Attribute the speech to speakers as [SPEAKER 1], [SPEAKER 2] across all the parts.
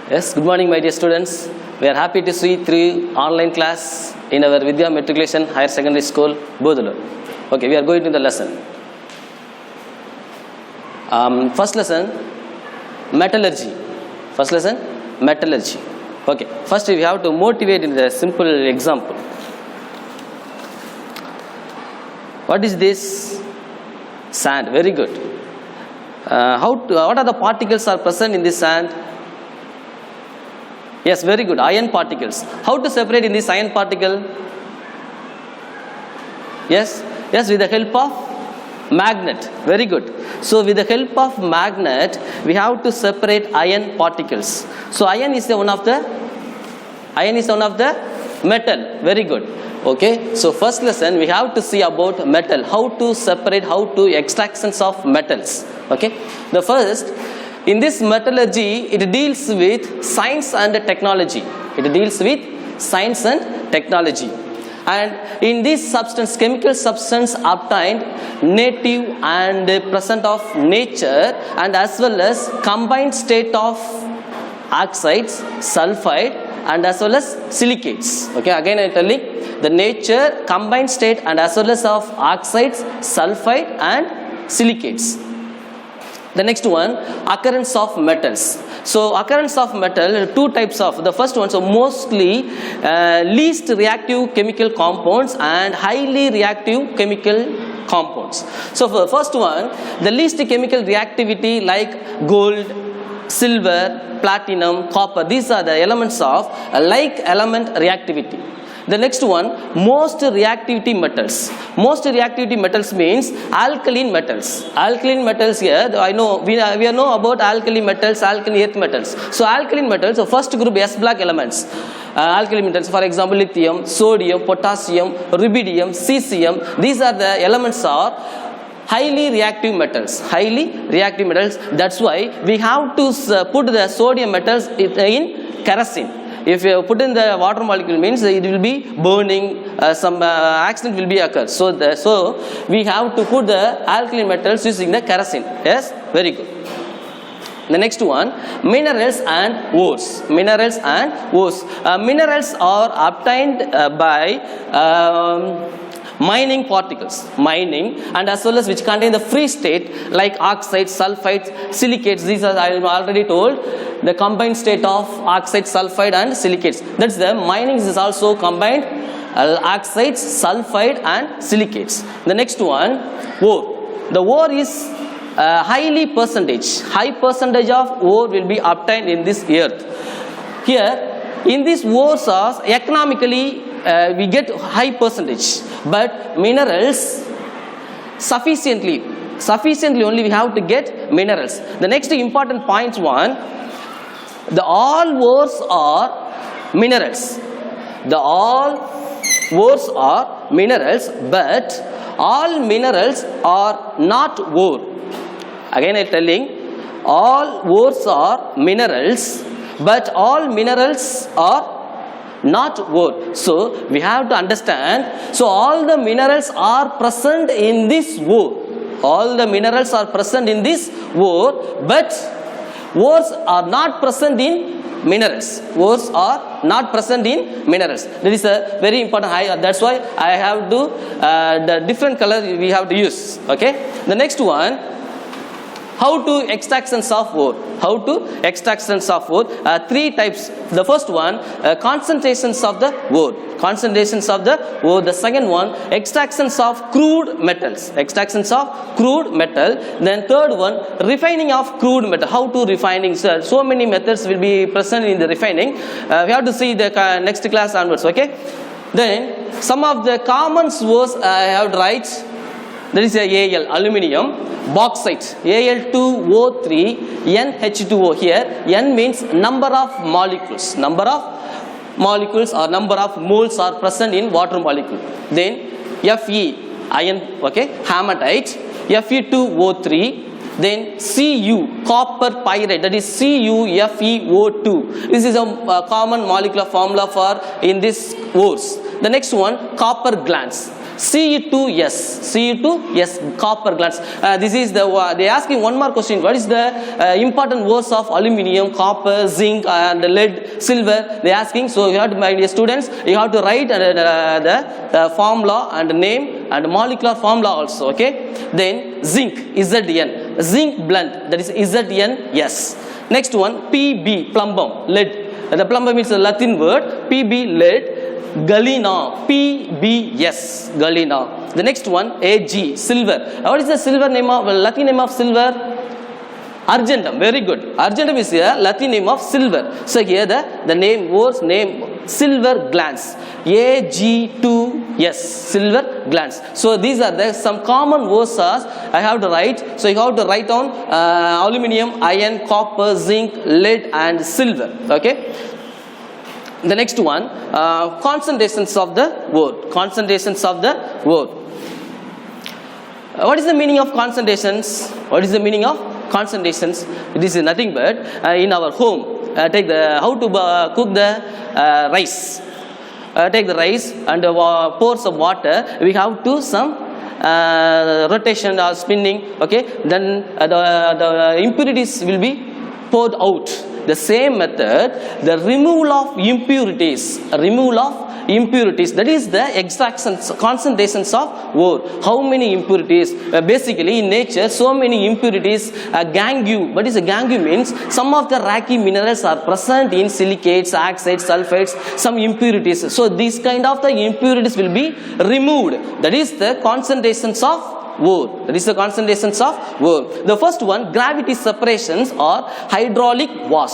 [SPEAKER 1] Yes, good morning my dear students. We are happy to see through online class in our Vidya Matriculation Higher Secondary School, Bodhulu. Okay, we are going to the lesson. First lesson, metallurgy. First lesson, metallurgy. Okay, first we have to motivate in the simple example. What is this? Sand. Very good. What are the particles are present in this sand? Yes, very good. Iron particles. How to separate in this iron particle? Yes, with the help of magnet. Very good. So with the help of magnet, we have to separate iron particles. So iron is one of the metal. Very good. Okay. So first lesson we have to see about metal. How to separate, how to extractions of metals. Okay. The first. In this metallurgy, it deals with science and technology. It deals with science and technology. And in this substance, chemical substance obtained native and present of nature, and as well as combined state of oxides, sulfide, and as well as silicates. Okay, again I am telling the nature, combined state, and as well as of oxides, sulfide, and silicates. The next one, occurrence of metals. So occurrence of metal, two types of. The first one, so mostly least reactive chemical compounds and highly reactive chemical compounds. So for the first one, the least chemical reactivity like gold, silver, platinum, copper. These are the elements of like element reactivity. The next one, most reactivity metals. Most reactivity metals means alkaline metals. Alkaline metals here, I know we know about alkali metals, alkali earth metals. So alkaline metals, so first group S block elements. Alkali metals, for example, lithium, sodium, potassium, rubidium, cesium. These are the elements are highly reactive metals. Highly reactive metals. That's why we have to put the sodium metals in kerosene. If you put in the water molecule, means it will be burning, some accident will be occur. So we have to put the alkaline metals using the kerosene. Yes, very good. The next one, minerals and ores. Minerals and ores. Minerals are obtained by mining particles, mining, and as well as which contain the free state like oxides, sulfides, silicates. These are, I already told, the combined state of oxide, sulfide, and silicates. That's the mining is also combined oxides, sulfide, and silicates. The next one, ore. The ore is high percentage of ore will be obtained in this earth. Here, in these ores are economically we get high percentage, but minerals sufficiently only we have to get minerals. The next important point one, the all ores are minerals. The all ores are minerals, but all minerals are not ore. Again I am telling, all ores are minerals, but all minerals are not ore. So we have to understand, so all the minerals are present in this ore. All the minerals are present in this ore, but ores are not present in minerals. Ores are not present in minerals. That is a very important. That's why I have to the different color we have to use. Okay. The next one, how to extractions of ore. How to extractions of ore. Three types. The first one, concentrations of the ore. Concentrations of the ore. The second one, extractions of crude metals. Extractions of crude metal. Then third one, refining of crude metal. How to refining. So many methods will be present in the refining. We have to see the next class onwards. Okay. Then some of the common ores I have to write. That is Al, aluminium, bauxite, Al2O3, NH2O. Here, N means number of molecules. Number of molecules or number of moles are present in water molecule. Then Fe, iron, okay, hematite, Fe2O3. Then Cu, copper pyrite, that is CuFeO2. This is a common molecular formula for in this ores. The next one, copper glans. Ce2S, Ce2S, copper glands. This is the, they asking one more question. What is the important ores of aluminium, copper, zinc and lead, silver? They asking. So you have to, my dear students, you have to write the formula and name and molecular formula also. Okay. Then zinc, Zn, zinc blend, that is Zns. Next one, Pb, plumbum, lead. The plumbum is a Latin word. Pb, lead. Galena, PbS, galena. The next one, Ag, silver. What is the silver name of, Latin name of silver? Argentum. Very good. Argentum is a Latin name of silver. So here the name was name silver glands. Ag2S, silver glands. So these are the some common words I have to write. So you have to write down aluminium, iron, copper, zinc, lead and silver. Okay. The next one, concentrations of the word. Concentrations of the word. What is the meaning of concentrations? What is the meaning of concentrations? This is nothing but in our home. Take the how to cook the rice. Take the rice and pour some water. We have to some rotation or spinning. Okay. Then the impurities will be poured out. The same method, the removal of impurities, that is the extractions, concentrations of ore. How many impurities? Basically in nature, so many impurities, gangue. What is a gangue means? Some of the rocky minerals are present in silicates, oxides, sulfides, some impurities. So these kind of the impurities will be removed. That is the concentrations of ore. That is the concentrations of ore. The first one, gravity separations or hydraulic wash.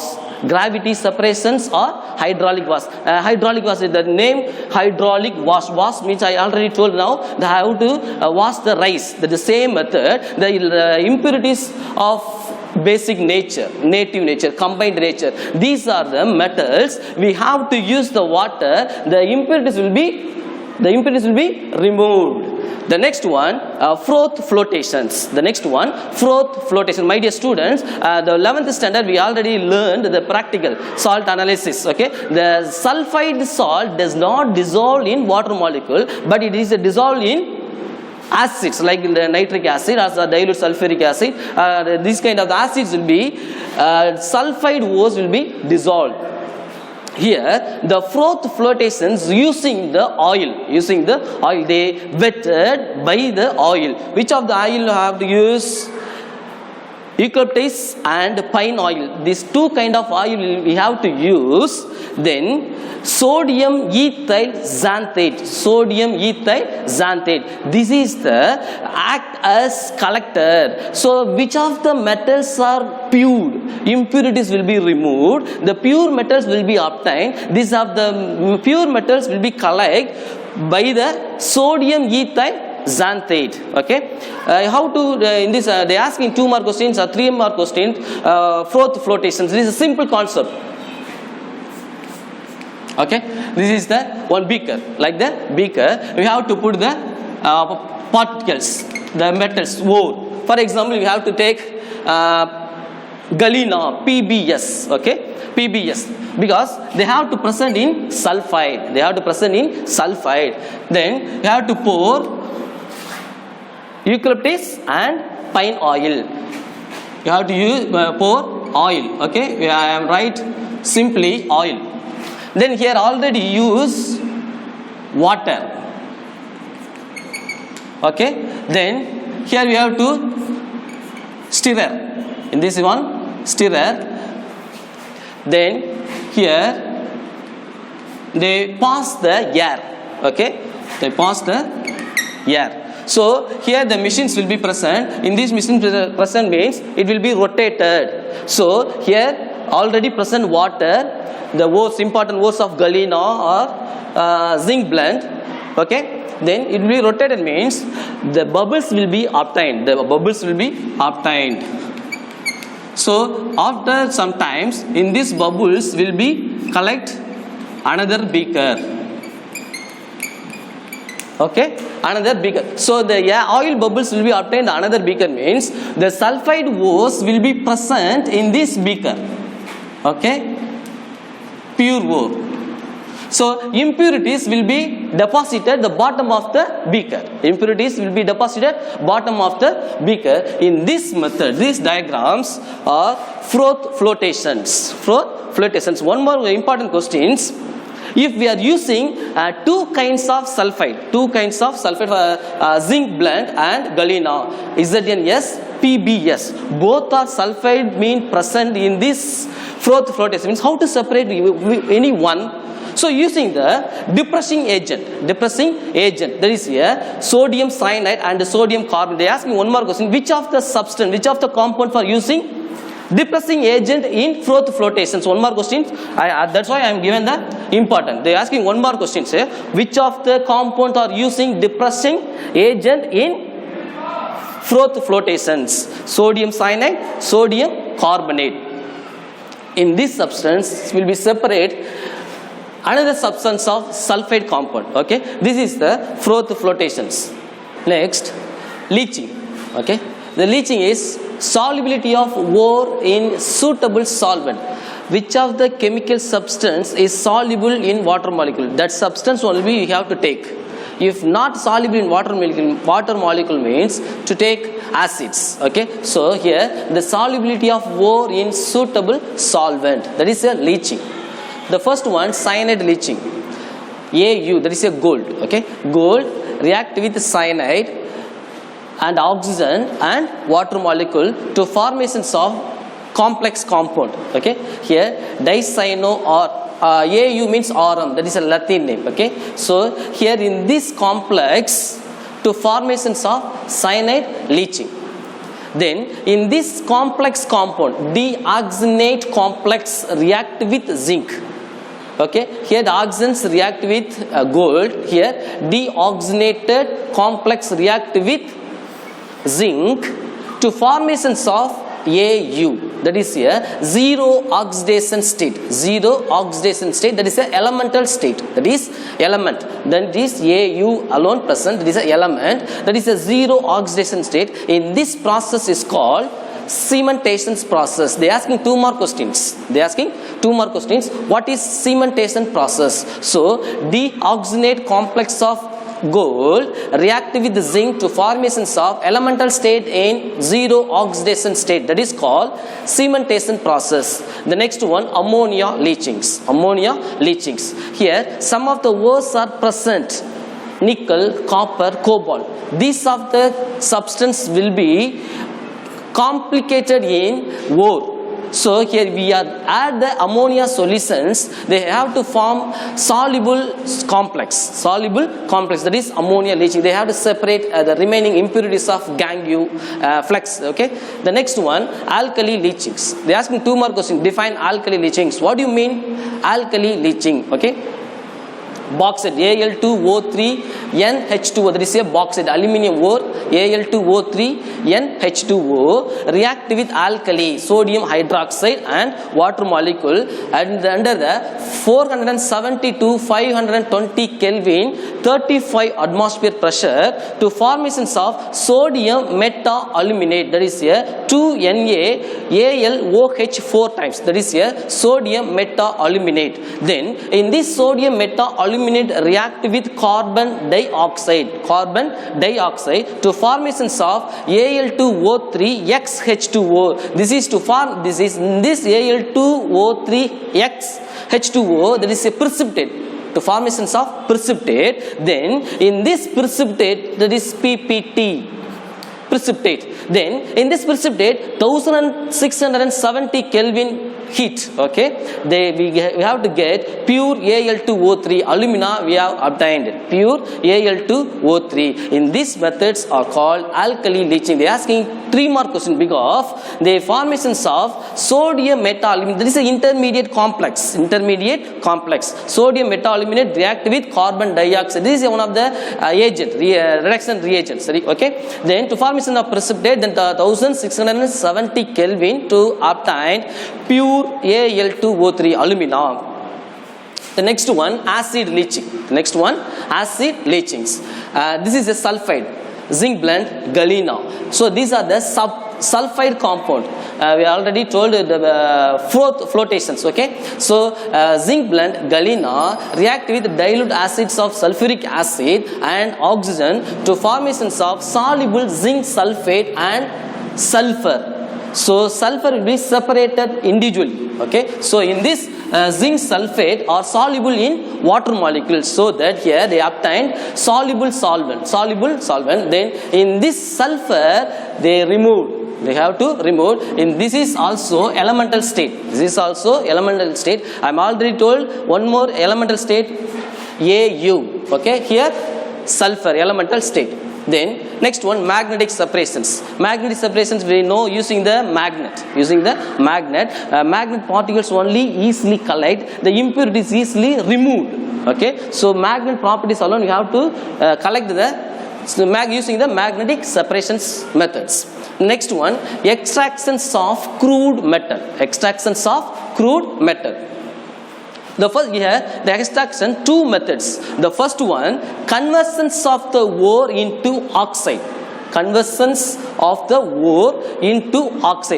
[SPEAKER 1] Gravity separations or hydraulic wash. Hydraulic wash is the name hydraulic wash. Wash means I already told now that I have to wash the rice. That is the same method. The impurities of basic nature, native nature, combined nature. These are the metals. We have to use the water. The impurities will be removed. The next one, froth flotations. The next one, froth flotation. My dear students, the 11th standard we already learned the practical salt analysis. Okay, the sulfide salt does not dissolve in water molecule, but it is dissolved in acids like the nitric acid or the dilute sulfuric acid. These kind of acids will be sulfide ores will be dissolved. Here the froth flotations using the oil, they wetted by the oil. Which of the oil you have to use? Eucalyptus and pine oil. These two kind of oil we have to use. Then sodium ethyl xanthate. Sodium ethyl xanthate. This is the act as collector. So which of the metals are pure? Impurities will be removed. The pure metals will be obtained. These of the pure metals will be collected by the sodium ethyl xanthate. Okay. How to in this they asking 2 more questions or 3 more questions. Froth flotations. This is a simple concept. Okay, this is the one beaker. Like the beaker, we have to put the particles, the metals, ore. For example, we have to take galena, PbS. Okay, PbS, because they have to present in sulfide. They have to present in sulfide. Then you have to pour eucalyptus and pine oil. You have to use pour oil. Okay, I am write simply oil. Then here already use water. Okay. Then here we have to stirrer. In this one, stirrer. Then here they pass the air. Okay. They pass the air. So here the machines will be present. In this machine present means it will be rotated. So here already present water. The most important ores of galena or zinc blend. Okay. Then it will be rotated means the bubbles will be obtained. The bubbles will be obtained. So after some times in these bubbles will be collect another beaker. Okay, another beaker. So the oil bubbles will be obtained another beaker means the sulfide ores will be present in this beaker. Okay, pure ore. So impurities will be deposited the bottom of the beaker. Impurities will be deposited bottom of the beaker. In this method, these diagrams are froth flotations. Froth flotations. One more important questions. If we are using two kinds of sulfide, zinc blend and galena, Zn yes, Pb yes, both are sulfide mean present in this froth flotation. Means how to separate any one? So using the depressing agent, that is here sodium cyanide and sodium carbonate. They ask me one more question: which of the substance, which of the compound for using depressing agent in froth flotations? One more question. That's why I am given the important. They are asking one more question. Say which of the compound are using depressing agent in froth flotations? Sodium cyanide, sodium carbonate. In this substance will be separate another substance of sulfide compound. Okay, this is the froth flotations. Next, leaching. Okay, the leaching is solubility of ore in suitable solvent. Which of the chemical substance is soluble in water molecule? That substance only you have to take. If not soluble in water molecule means to take acids. Okay, so here the solubility of ore in suitable solvent, that is a leaching. The first one, cyanide leaching. Au, that is a gold. Okay, gold react with cyanide and oxygen and water molecule to formations of complex compound. Okay, here dicyano or Au means aurum, that is a Latin name. Okay, so here in this complex to formations of cyanide leaching. Then in this complex compound, deoxygenate complex react with zinc. Okay, here the oxygens react with gold. Here deoxygenated complex react with zinc to formations of Au, that is here zero oxidation state. Zero oxidation state, that is a elemental state. That is element. Then this Au alone present, that is a element. That is a zero oxidation state. In this process is called cementation process. They are asking two more questions. What is cementation process? So deoxygenate complex of gold react with the zinc to formations of elemental state in zero oxidation state, that is called cementation process. The next one, ammonia leachings. Here some of the ores are present: nickel, copper, cobalt. These of the substance will be complicated in ore. So here we are add the ammonia solutions. They have to form soluble complex. That is ammonia leaching. They have to separate the remaining impurities of gangue, flex. Okay. The next one, alkali leachings. They are asking two more questions. Define alkali leachings. What do you mean alkali leaching? Okay. Bauxite Al2O3 NH2O, that is a bauxite aluminium ore. Al2O3 NH2O react with alkali sodium hydroxide and water molecule and under the 470 to 520 Kelvin 35 atmosphere pressure to formations of sodium meta-aluminate, that is a 2Na AlOH 4 times, that is a sodium meta-aluminate. Then in this sodium meta-aluminate react with carbon dioxide to formations of Al2O3 XH2O. This Al2O3 XH2O, that is a precipitate, to formations of precipitate. Then in this precipitate, that is PPT precipitate. Then in this precipitate 1670 Kelvin heat. Okay, we have to get pure Al2O3 alumina we have obtained, pure Al2O3. In these methods are called alkali leaching. They are asking three more questions because the formations of sodium meta-aluminate, that is an intermediate complex. Sodium meta-aluminate react with carbon dioxide. This is one of the reduction reagents. Okay, then to formation of precipitate, then 1670 Kelvin to obtain pure Al2O3 alumina. The next one, acid leaching. This is a sulfide, zinc blend, galena. So these are the sulfide compound. We already told the flotations. Okay, so zinc blende galena react with dilute acids of sulfuric acid and oxygen to formations of soluble zinc sulfate and sulfur. So sulfur will be separated individually. Okay, so in this zinc sulfate are soluble in water molecules, so that here they obtained soluble solvent. Then in this sulfur they have to remove. In this is also elemental state. I am already told one more elemental state, Au. Okay, here sulfur elemental state. Then next one, magnetic separations. Magnetic separations we know using the magnet. Magnet particles only easily collide. The impurities easily removed. Okay, so magnet properties alone you have to collect using the magnetic separations methods. Next one, extractions of crude metal. The first here, the extraction, two methods. The first one, conversions of the ore into oxide.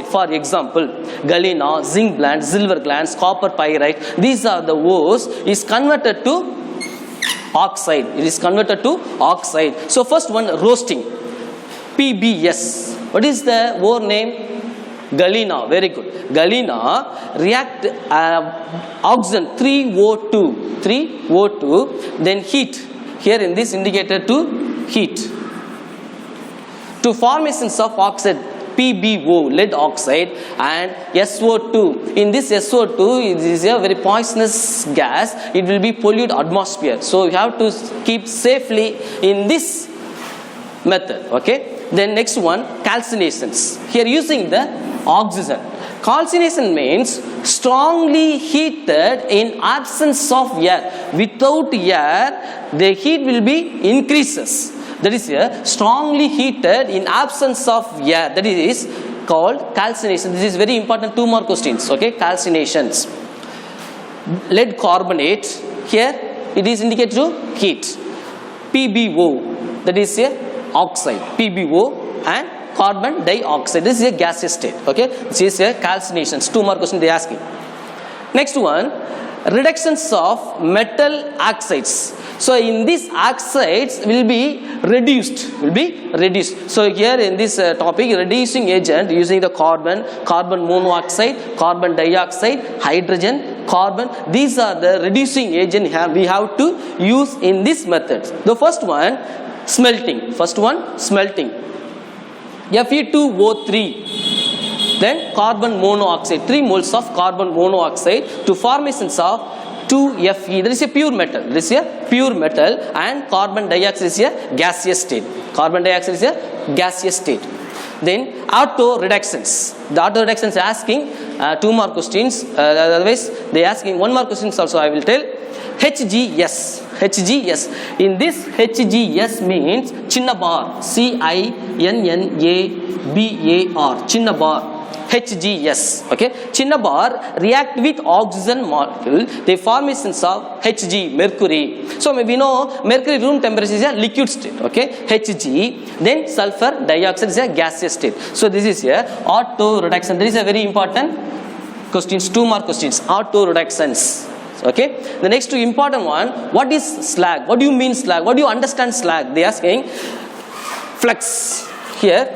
[SPEAKER 1] For example, galena, zinc blende, silver glance, copper pyrite. These are the ores is converted to oxide. So first one, roasting. PBS. What is the ore name? Galena. Very good. Galena react oxygen 3O2, then heat. Here in this indicator to heat to formations of oxide PbO, lead oxide, and SO2. In this SO2 it is a very poisonous gas. It will be pollute atmosphere. So you have to keep safely in this method. Okay. Then next one, calcinations. Here using the oxygen. Calcination means strongly heated in absence of air. Without air, the heat will be increases. That is here, strongly heated in absence of air. That is called calcination. This is very important. 2 more questions. Okay, calcinations. Lead carbonate. Here it is indicated to heat. PbO. That is a oxide. PbO and carbon dioxide. This is a gaseous state. Okay, this is a calcinations. 2 more questions they are asking. Next one, reductions of metal oxides. So in these oxides will be reduced. So here in this topic, reducing agent using the carbon monoxide, carbon dioxide, hydrogen, carbon. These are the reducing agent we have to use in this method. The first one, smelting. Fe2O3, then carbon monoxide, 3 moles of carbon monoxide to formations of 2Fe. That is a pure metal. And carbon dioxide is a gaseous state. Then auto reductions. The auto reductions asking 2 more questions. Otherwise they asking 1 more questions also. I will tell. HGS. In this HGS means Cinnabar. CINNABAR. Cinnabar. HGS. Okay. Cinnabar react with oxygen molecule. They formations of Hg, mercury. So we know mercury room temperature is a liquid state. Okay. Hg. Then sulfur dioxide is a gaseous state. So this is here auto reduction. There is a very important questions. 2 more questions. Auto reductions. Okay. The next important one. What is slag? What do you mean slag? What do you understand slag? They are asking flux. Here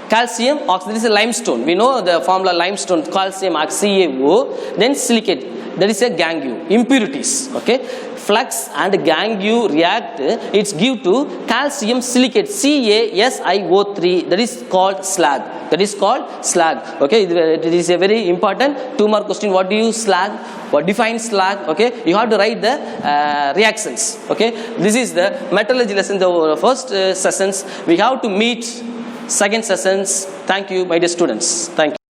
[SPEAKER 1] calcium oxide. This is a limestone. We know the formula limestone. Calcium CaO. Then silicate. That is a gangue. Impurities. Okay. Flux and gangue react. It's give to calcium silicate CaSiO3. That is called slag. Okay. It is a very important 2 more question. What do you slag? What defines slag? Okay. You have to write the reactions. Okay. This is the metallurgy lesson. The first sessions we have to meet. Second sessions. Thank you, my dear students. Thank you.